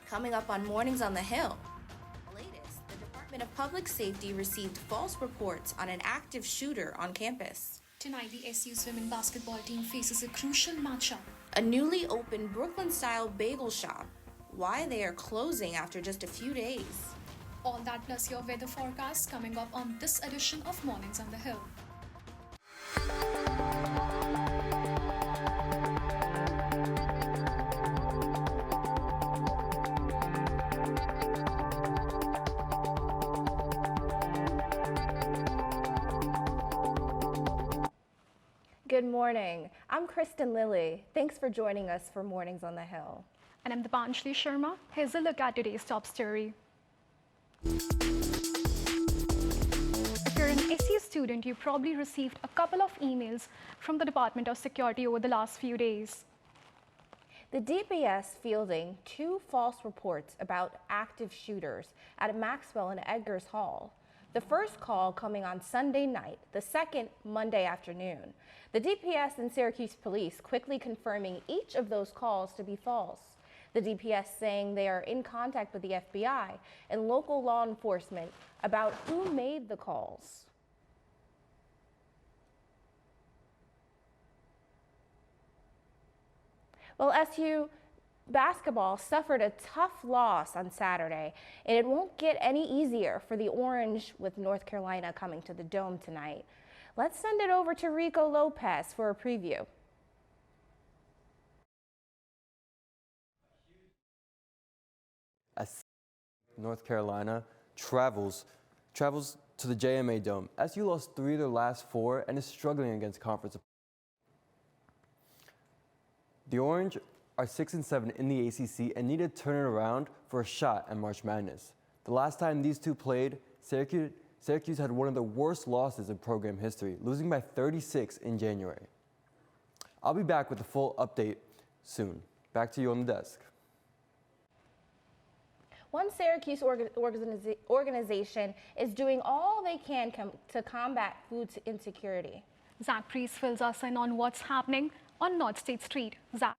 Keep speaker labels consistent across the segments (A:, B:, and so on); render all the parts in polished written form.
A: Coming up on Mornings on the Hill. Latest, the Department of Public Safety received false reports on an active shooter on campus.
B: Tonight, the SU's women basketball team faces a crucial matchup.
A: A newly opened Brooklyn-style bagel shop. Why they are closing after just a few days.
B: All that plus your weather forecast coming up on this edition of Mornings on the Hill.
C: Good morning. I'm Kristen Lilly. Thanks for joining us for Mornings on the Hill.
B: And I'm Dipanjali Sharma. Here's a look at today's top story. If you're an SU student, you probably received a couple of emails from the Department of Security over the last few days.
C: The DPS fielding 2 false reports about active shooters at Maxwell and Edgar's Hall. The first call coming on Sunday night, the second Monday afternoon. The DPS and Syracuse police quickly confirming each of those calls to be false. The DPS saying they are in contact with the FBI and local law enforcement about who made the calls. Well, SU basketball suffered a tough loss on Saturday, and it won't get any easier for the Orange with North Carolina coming to the Dome tonight. Let's send it over to Rico Lopez for a preview.
D: As North Carolina travels to the JMA Dome. SU lost 3 of their last 4 and is struggling against conference. The Orange are 6-7 in the ACC and need to turn it around for a shot at March Madness. The last time these two played, Syracuse had one of the worst losses in program history, losing by 36 in January. I'll be back with a full update soon. Back to you on the desk.
C: One Syracuse organization is doing all they can to combat food insecurity.
B: Zach Priest fills us in on what's happening on North State Street. Zach.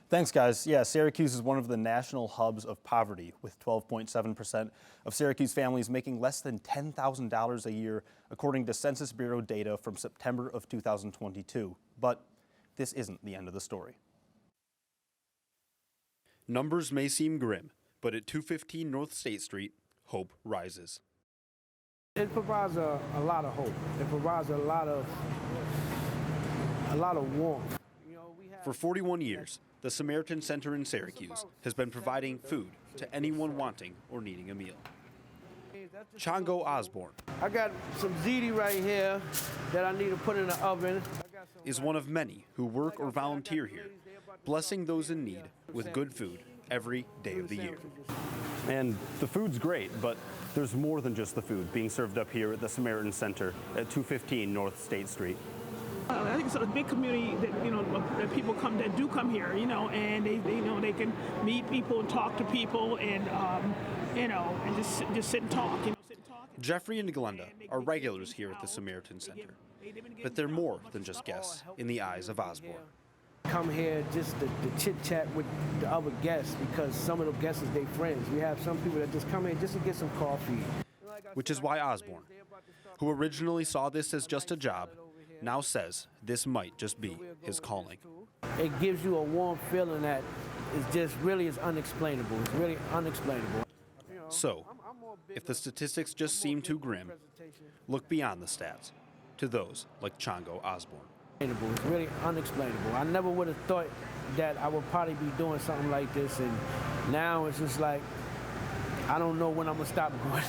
E: Thanks, guys. Yeah, Syracuse is one of the national hubs of poverty, with 12.7% of Syracuse families making less than $10,000 a year, according to Census Bureau data from September of 2022. But this isn't the end of the story.
F: Numbers may seem grim, but at 215 North State Street, hope rises.
G: It provides a lot of hope. It provides a lot of warmth.
F: For 41 years, the Samaritan Center in Syracuse has been providing food to anyone wanting or needing a meal. Chongo Osborne
G: I got some ziti right here that I need to put in the oven.
F: is one of many who work or volunteer here, blessing those in need with good food every day of the year.
E: And the food's great, but there's more than just the food being served up here at the Samaritan Center at 215 North State Street.
H: I think it's a big community that that people that do come here, and they can meet people and talk to people and and just sit and talk.
F: Jeffrey and Glenda are regulars here at the Samaritan Center, but they're more than just guests in the eyes of Osborne.
G: Come here just to chit chat with the other guests, because some of the guests is their friends. We have some people that just come in just to get some coffee.
F: Which is why Osborne, who originally saw this as just a job, now says this might just be his calling.
G: It gives you a warm feeling that is unexplainable. It's really unexplainable.
F: So, if the statistics just seem too grim, look beyond the stats to those like Chongo Osborne.
G: It's really unexplainable. I never would have thought that I would probably be doing something like this, and now it's just like, I don't know when I'm gonna stop going.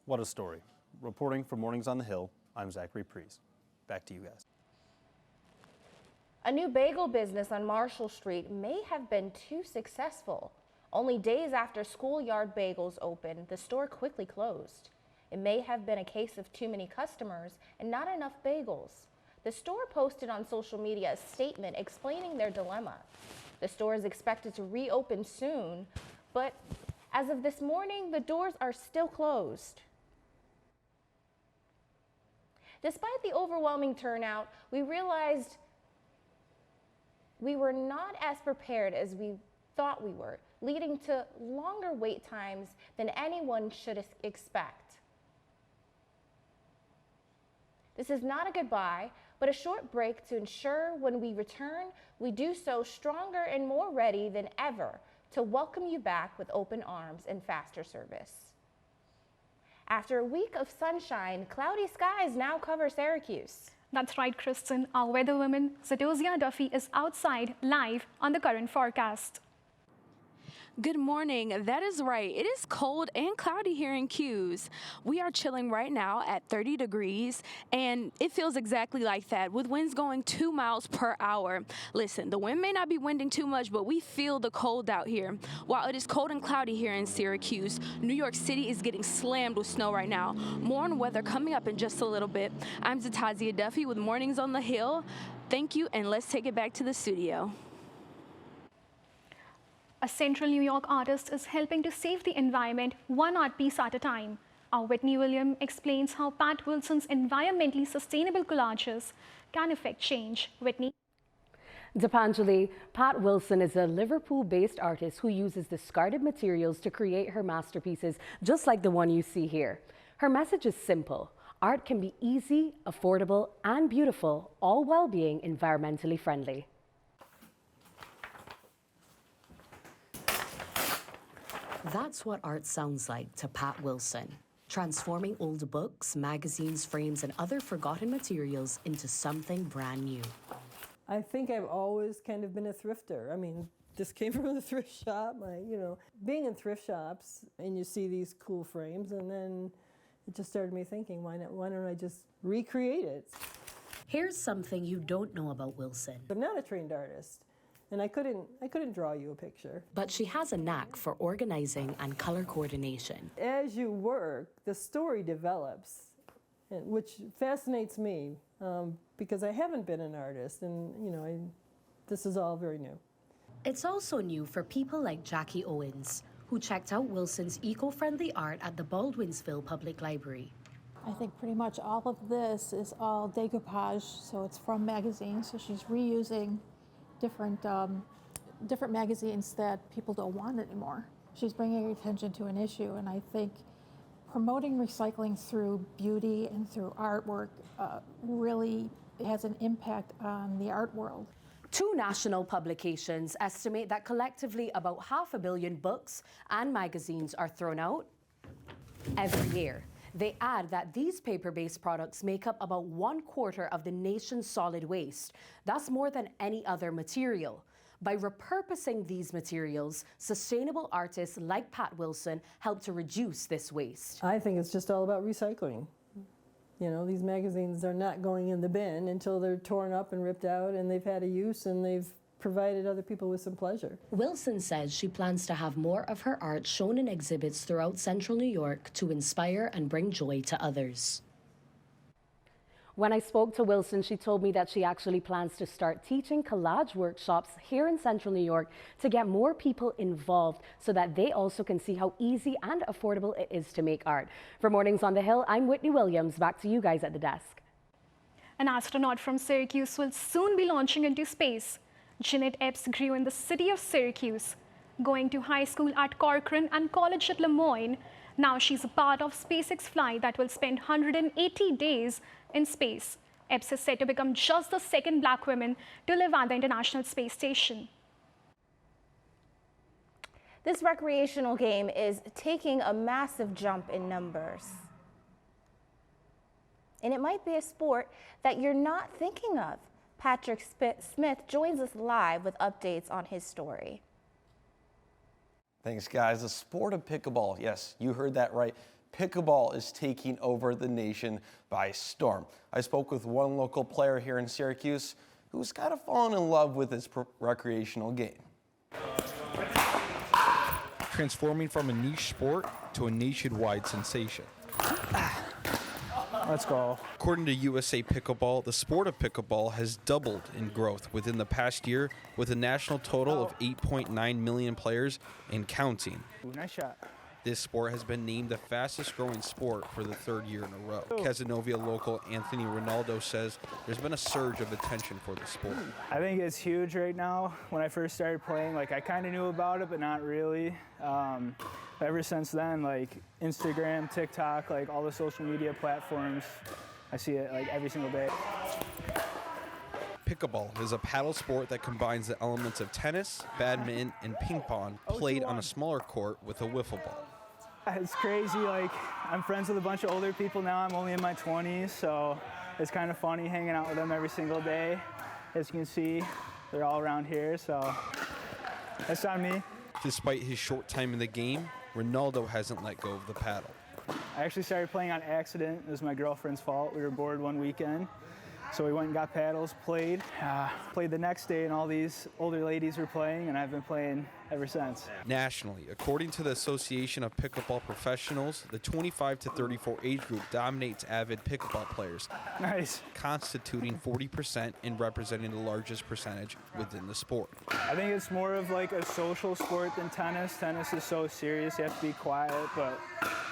E: What a story. Reporting for Mornings on the Hill, I'm Zachary Priest. Back to you guys.
C: A new bagel business on Marshall Street may have been too successful. Only days after Schoolyard Bagels opened, the store quickly closed. It may have been a case of too many customers and not enough bagels. The store posted on social media a statement explaining their dilemma. The store is expected to reopen soon, but as of this morning, the doors are still closed. Despite the overwhelming turnout, we realized we were not as prepared as we thought we were, leading to longer wait times than anyone should expect. This is not a goodbye, but a short break to ensure when we return, we do so stronger and more ready than ever to welcome you back with open arms and faster service. After a week of sunshine, cloudy skies now cover Syracuse.
B: That's right, Kristen. Our weatherwoman, Zadozia Duffy, is outside live on the current forecast.
I: Good morning. That is right. It is cold and cloudy here in Hughes. We are chilling right now at 30 degrees, and it feels exactly like that with winds going 2 miles per hour. Listen, the wind may not be winding too much, but we feel the cold out here. While it is cold and cloudy here in Syracuse, New York City is getting slammed with snow right now. More on weather coming up in just a little bit. I'm Zatazia Duffy with Mornings on the Hill. Thank you, and let's take it back to the studio.
B: A Central New York artist is helping to save the environment one art piece at a time. Our Whitney Williams explains how Pat Wilson's environmentally sustainable collages can affect change. Whitney?
J: Dipanjali, Pat Wilson is a Liverpool-based artist who uses discarded materials to create her masterpieces, just like the one you see here. Her message is simple. Art can be easy, affordable, and beautiful, all while being environmentally friendly. That's what art sounds like to Pat Wilson, transforming old books, magazines, frames, and other forgotten materials into something brand new.
K: I think I've always kind of been a thrifter. I mean, this came from the thrift shop. Being in thrift shops and you see these cool frames, and then it just started me thinking, why don't I just recreate it?
J: Here's something you don't know about Wilson.
K: I'm not a trained artist. And I couldn't draw you a picture.
J: But she has a knack for organizing and color coordination.
K: As you work, the story develops, which fascinates me because I haven't been an artist, and this is all very new.
J: It's also new for people like Jackie Owens, who checked out Wilson's eco-friendly art at the Baldwinsville Public Library.
L: I think pretty much all of this is all decoupage, so it's from magazines, so she's reusing different magazines that people don't want anymore. She's bringing attention to an issue, and I think promoting recycling through beauty and through artwork really has an impact on the art world.
J: 2 national publications estimate that collectively about 500 million books and magazines are thrown out every year. They add that these paper-based products make up about 1/4 of the nation's solid waste. That's more than any other material. By repurposing these materials, sustainable artists like Pat Wilson help to reduce this waste.
K: I think it's just all about recycling. These magazines are not going in the bin until they're torn up and ripped out and they've had a use and they've provided other people with some pleasure.
J: Wilson says she plans to have more of her art shown in exhibits throughout Central New York to inspire and bring joy to others. When I spoke to Wilson, she told me that she actually plans to start teaching collage workshops here in Central New York to get more people involved so that they also can see how easy and affordable it is to make art. For Mornings on the Hill, I'm Whitney Williams. Back to you guys at the desk.
B: An astronaut from Syracuse will soon be launching into space. Jeanette Epps grew in the city of Syracuse, going to high school at Corcoran and college at Lemoyne. Now she's a part of SpaceX flight that will spend 180 days in space. Epps is set to become just the second Black woman to live at the International Space Station.
C: This recreational game is taking a massive jump in numbers. And it might be a sport that you're not thinking of. Patrick Smith joins us live with updates on his story.
M: Thanks, guys. The sport of pickleball, yes, you heard that right. Pickleball is taking over the nation by storm. I spoke with one local player here in Syracuse who's kind of fallen in love with this recreational game.
N: Transforming from a niche sport to a nationwide sensation.
E: Let's go.
N: According to USA Pickleball, the sport of pickleball has doubled in growth within the past year with a national total of 8.9 million players and counting.
E: Ooh, nice shot.
N: This sport has been named the fastest growing sport for the third year in a row. Cazenovia local Anthony Ronaldo says there's been a surge of attention for the sport.
O: I think it's huge right now. When I first started playing, like I kind of knew about it, but not really. Ever since then, like Instagram, TikTok, like all the social media platforms, I see it like every single day.
N: Pickleball is a paddle sport that combines the elements of tennis, badminton, and ping pong played on a smaller court with a wiffle ball.
O: It's crazy, like I'm friends with a bunch of older people now. I'm only in my 20s, so it's kind of funny hanging out with them every single day. As you can see, they're all around here, so that's on me.
N: Despite his short time in the game, Ronaldo hasn't let go of the paddle.
O: I actually started playing on accident. It was my girlfriend's fault. We were bored one weekend. So we went and got paddles, played the next day, and all these older ladies were playing, and I've been playing ever since.
N: Nationally, according to the Association of Pickleball Professionals, the 25 to 34 age group dominates avid pickleball players,
O: nice,
N: constituting 40% and representing the largest percentage within the sport.
O: I think it's more of like a social sport than tennis. Tennis is so serious, you have to be quiet, but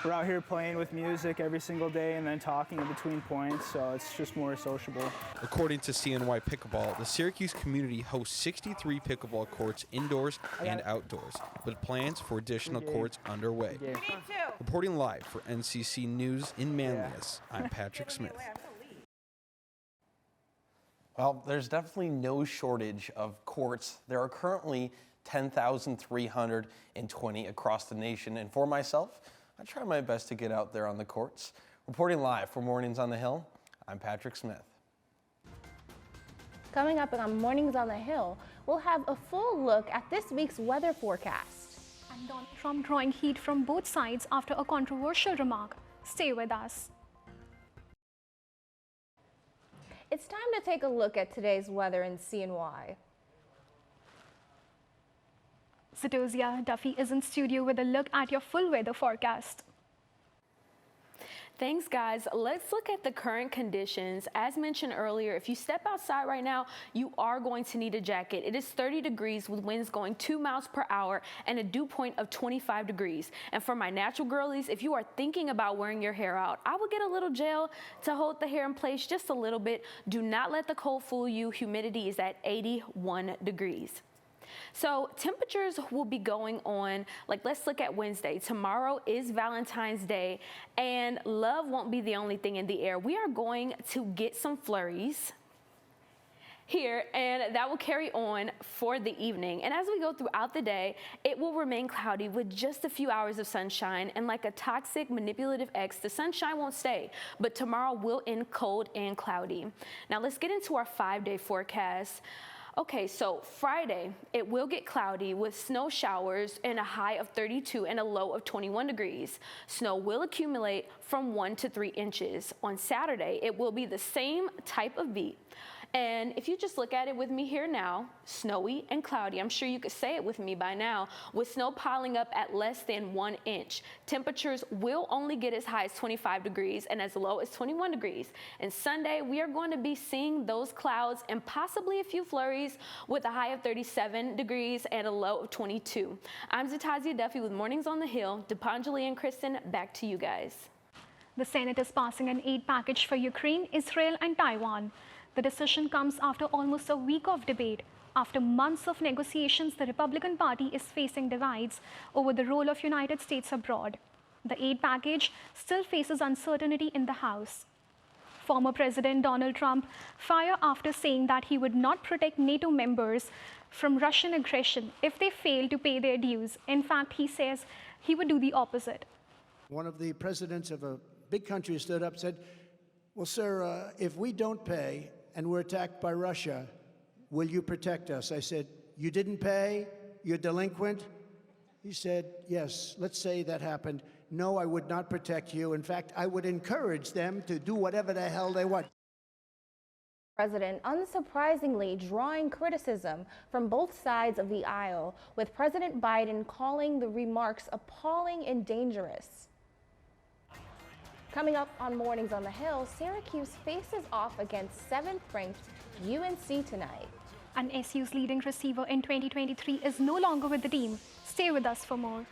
O: we're out here playing with music every single day and then talking in between points, so it's just more sociable.
N: According to CNY Pickleball, the Syracuse community hosts 63 pickleball courts indoors and outdoors, with plans for additional courts underway. Reporting live for NCC News in Manlius, I'm Patrick Smith.
M: Well, there's definitely no shortage of courts. There are currently 10,320 across the nation, and for myself, I try my best to get out there on the courts. Reporting live for Mornings on the Hill, I'm Patrick Smith.
C: Coming up on Mornings on the Hill, we'll have a full look at this week's weather forecast.
B: And Donald Trump drawing heat from both sides after a controversial remark. Stay with us.
C: It's time to take a look at today's weather in CNY.
B: Sitozia Duffy is in studio with a look at your full weather forecast.
I: Thanks, guys. Let's look at the current conditions. As mentioned earlier, if you step outside right now, you are going to need a jacket. It is 30 degrees with winds going 2 miles per hour and a dew point of 25 degrees. And for my natural girlies, if you are thinking about wearing your hair out, I would get a little gel to hold the hair in place just a little bit. Do not let the cold fool you. Humidity is at 81 degrees. So temperatures will be going on, like let's look at Wednesday. Tomorrow is Valentine's Day, and love won't be the only thing in the air. We are going to get some flurries here, and that will carry on for the evening. And as we go throughout the day, it will remain cloudy with just a few hours of sunshine, and like a toxic manipulative ex, the sunshine won't stay, but tomorrow will end cold and cloudy. Now let's get into our 5-day forecast. Okay, so Friday, it will get cloudy with snow showers and a high of 32 and a low of 21 degrees. Snow will accumulate from 1 to 3 inches. On Saturday, it will be the same type of beat. And if you just look at it with me here now, snowy and cloudy, I'm sure you could say it with me by now, with snow piling up at less than 1 inch. Temperatures will only get as high as 25 degrees and as low as 21 degrees. And Sunday, we are going to be seeing those clouds and possibly a few flurries with a high of 37 degrees and a low of 22. I'm Zatazia Duffy with Mornings on the Hill. Dipanjali and Kristen, back to you guys.
B: The Senate is passing an aid package for Ukraine, Israel, and Taiwan. The decision comes after almost a week of debate. After months of negotiations, the Republican Party is facing divides over the role of United States abroad. The aid package still faces uncertainty in the House. Former President Donald Trump fired after saying that he would not protect NATO members from Russian aggression if they fail to pay their dues. In fact, he says he would do the opposite.
P: One of the presidents of a big country stood up and said, well, sir, if we don't pay and we're attacked by Russia, will you protect us? I said, you didn't pay? You're delinquent? He said, yes, let's say that happened. No, I would not protect you. In fact, I would encourage them to do whatever the hell they want.
C: President unsurprisingly drawing criticism from both sides of the aisle, with President Biden calling the remarks appalling and dangerous. Coming up on Mornings on the Hill, Syracuse faces off against 7th-ranked UNC tonight.
B: And SU's leading receiver in 2023 is no longer with the team. Stay with us for more.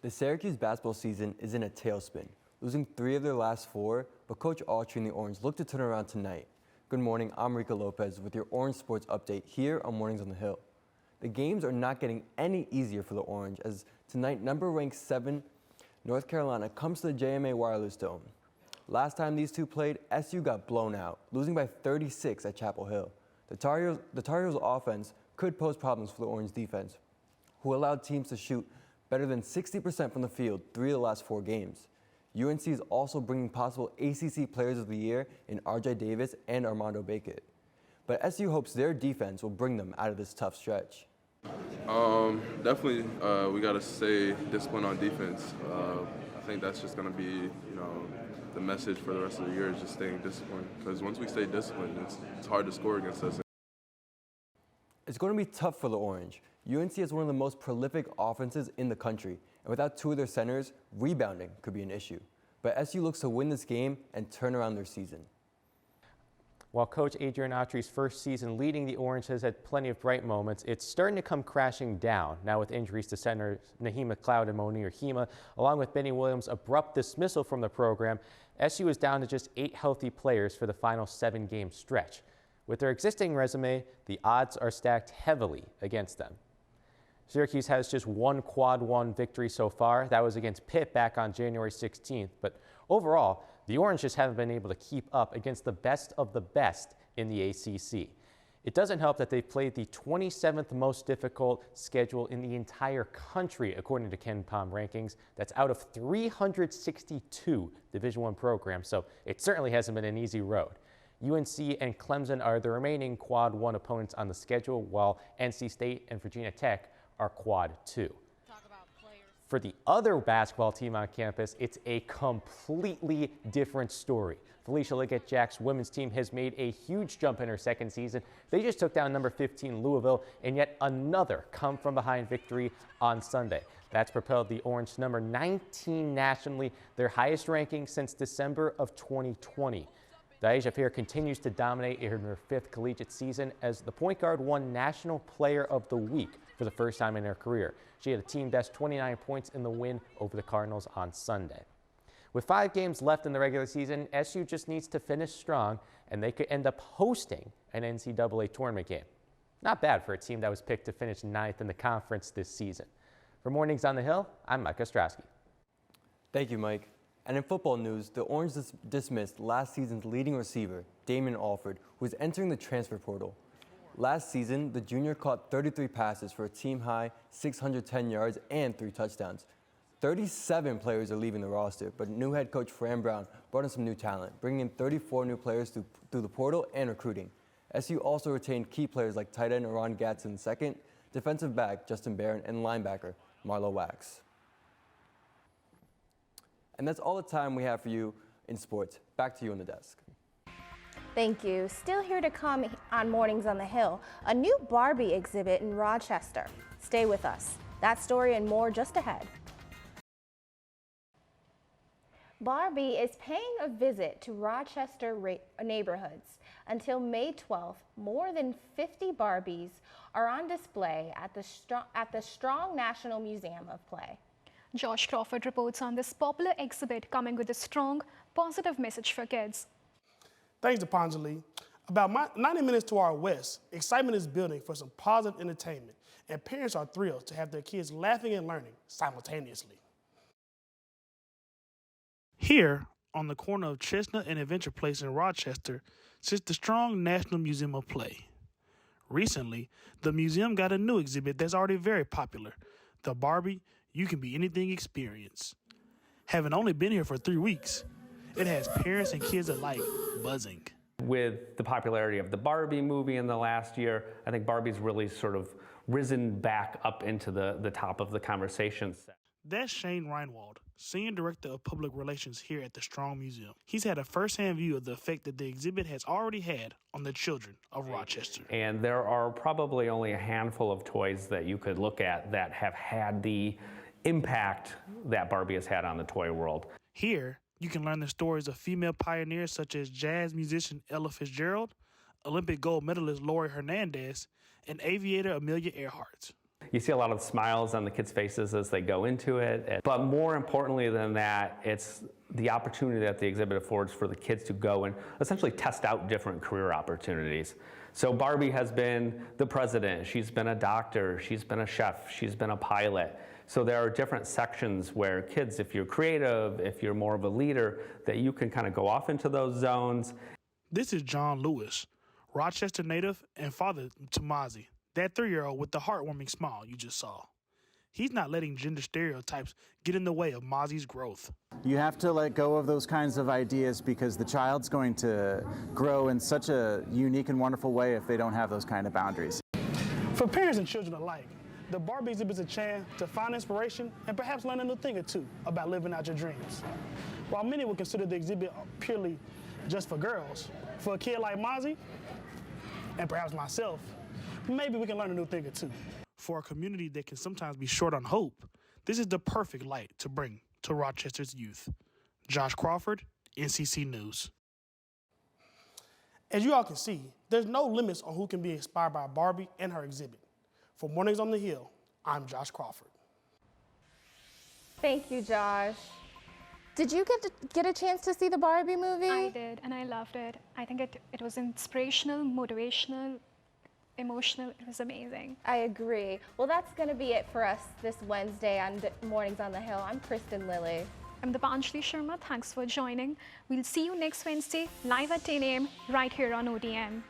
D: The Syracuse basketball season is in a tailspin, losing 3 of their last 4, but Coach Autry and the Orange look to turn around tonight. Good morning, I'm Rico Lopez with your Orange Sports Update here on Mornings on the Hill. The games are not getting any easier for the Orange as tonight number-ranked 7 North Carolina comes to the JMA Wireless Dome. Last time these two played, SU got blown out, losing by 36 at Chapel Hill. The Tar Heels offense could pose problems for the Orange defense, who allowed teams to shoot better than 60% from the field 3 of the last 4 games. UNC is also bringing possible ACC Players of the Year in RJ Davis and Armando Beckett. But SU hopes their defense will bring them out of this tough stretch.
Q: Definitely, we got to stay disciplined on defense. I think that's just going to be, the message for the rest of the year is just staying disciplined. Because once we stay disciplined, it's hard to score against us.
D: It's going to be tough for the Orange. UNC has one of the most prolific offenses in the country, and without 2 of their centers, rebounding could be an issue. But SU looks to win this game and turn around their season.
R: While Coach Adrian Autry's first season leading the Orange has had plenty of bright moments, it's starting to come crashing down now with injuries to centers Naheem McLeod and Monir Hema, along with Benny Williams' abrupt dismissal from the program. SU is down to just 8 healthy players for the final 7-game stretch. With their existing resume, the odds are stacked heavily against them. Syracuse has just 1 quad 1 victory so far. That was against Pitt back on January 16th. But overall, the Orange just haven't been able to keep up against the best of the best in the ACC. It doesn't help that they've played the 27th most difficult schedule in the entire country, according to Ken Pom rankings. That's out of 362 Division I programs, so it certainly hasn't been an easy road. UNC and Clemson are the remaining quad 1 opponents on the schedule, while NC State and Virginia Tech are quad 2. For the other basketball team on campus, it's a completely different story. Felicia Liggett-Jack's women's team has made a huge jump in her second season. They just took down number 15 Louisville in yet another come-from-behind victory on Sunday. That's propelled the Orange to number 19 nationally, their highest ranking since December of 2020. Daisha Fair continues to dominate in her 5th collegiate season as the point guard won National Player of the Week for the first time in her career. She had a team best 29 points in the win over the Cardinals on Sunday. With 5 games left in the regular season, SU just needs to finish strong, and they could end up hosting an NCAA tournament game. Not bad for a team that was picked to finish 9th in the conference this season. For Mornings on the Hill, I'm Mike Ostrowski.
D: Thank you, Mike. And in football news, the Orange dismissed last season's leading receiver, Damon Alford, who is entering the transfer portal. Last season, the junior caught 33 passes for a team-high 610 yards and 3 touchdowns. 37 players are leaving the roster, but new head coach Fran Brown brought in some new talent, bringing in 34 new players through the portal and recruiting. SU also retained key players like tight end Ron Gadsden II, defensive back Justin Barron, and linebacker Marlo Wax. And that's all the time we have for you in sports. Back to you on the desk.
C: Thank you. Still here to come on Mornings on the Hill, a new Barbie exhibit in Rochester. Stay with us. That story and more just ahead. Barbie is paying a visit to Rochester neighborhoods. Until May 12th, more than 50 Barbies are on display at the Strong National Museum of Play.
B: Josh Crawford reports on this popular exhibit coming with a strong, positive message for kids.
S: Thanks to Panjali. About 90 minutes to our west, excitement is building for some positive entertainment, and parents are thrilled to have their kids laughing and learning simultaneously. Here, on the corner of Chestnut and Adventure Place in Rochester, sits the Strong National Museum of Play. Recently, the museum got a new exhibit that's already very popular, the Barbie You Can Be Anything experience. Having only been here for 3 weeks, it has parents and kids alike buzzing.
T: With the popularity of the Barbie movie in the last year, I think Barbie's really sort of risen back up into the top of the conversation.
S: That's Shane Reinwald, Senior Director of Public Relations here at the Strong Museum. He's had a first-hand view of the effect that the exhibit has already had on the children of Rochester.
T: And there are probably only a handful of toys that you could look at that have had the impact that Barbie has had on the toy world.
S: Here, you can learn the stories of female pioneers such as jazz musician Ella Fitzgerald, Olympic gold medalist Lori Hernandez, and aviator Amelia Earhart.
T: You see a lot of smiles on the kids' faces as they go into it. But more importantly than that, it's the opportunity that the exhibit affords for the kids to go and essentially test out different career opportunities. So Barbie has been the president, she's been a doctor, she's been a chef, she's been a pilot. So there are different sections where kids, if you're creative, if you're more of a leader, that you can kind of go off into those zones.
S: This is John Lewis, Rochester native and father to Mozzie, that 3-year-old with the heartwarming smile you just saw. He's not letting gender stereotypes get in the way of Mozzie's growth.
U: You have to let go of those kinds of ideas because the child's going to grow in such a unique and wonderful way if they don't have those kind of boundaries.
S: For parents and children alike, the Barbie exhibit is a chance to find inspiration and perhaps learn a new thing or two about living out your dreams. While many would consider the exhibit purely just for girls, for a kid like Mozzie, and perhaps myself, maybe we can learn a new thing or two. For a community that can sometimes be short on hope, this is the perfect light to bring to Rochester's youth. Josh Crawford, NCC News. As you all can see, there's no limits on who can be inspired by Barbie and her exhibit. For Mornings on the Hill, I'm Josh Crawford.
C: Thank you, Josh. Did you get a chance to see the Barbie movie?
B: I did, and I loved it. I think it was inspirational, motivational, emotional. It was amazing.
C: I agree. Well, that's going to be it for us this Wednesday on Mornings on the Hill. I'm Kristen Lilly.
B: I'm Dipanjali Sharma. Thanks for joining. We'll see you next Wednesday live at 10 a.m. right here on ODM.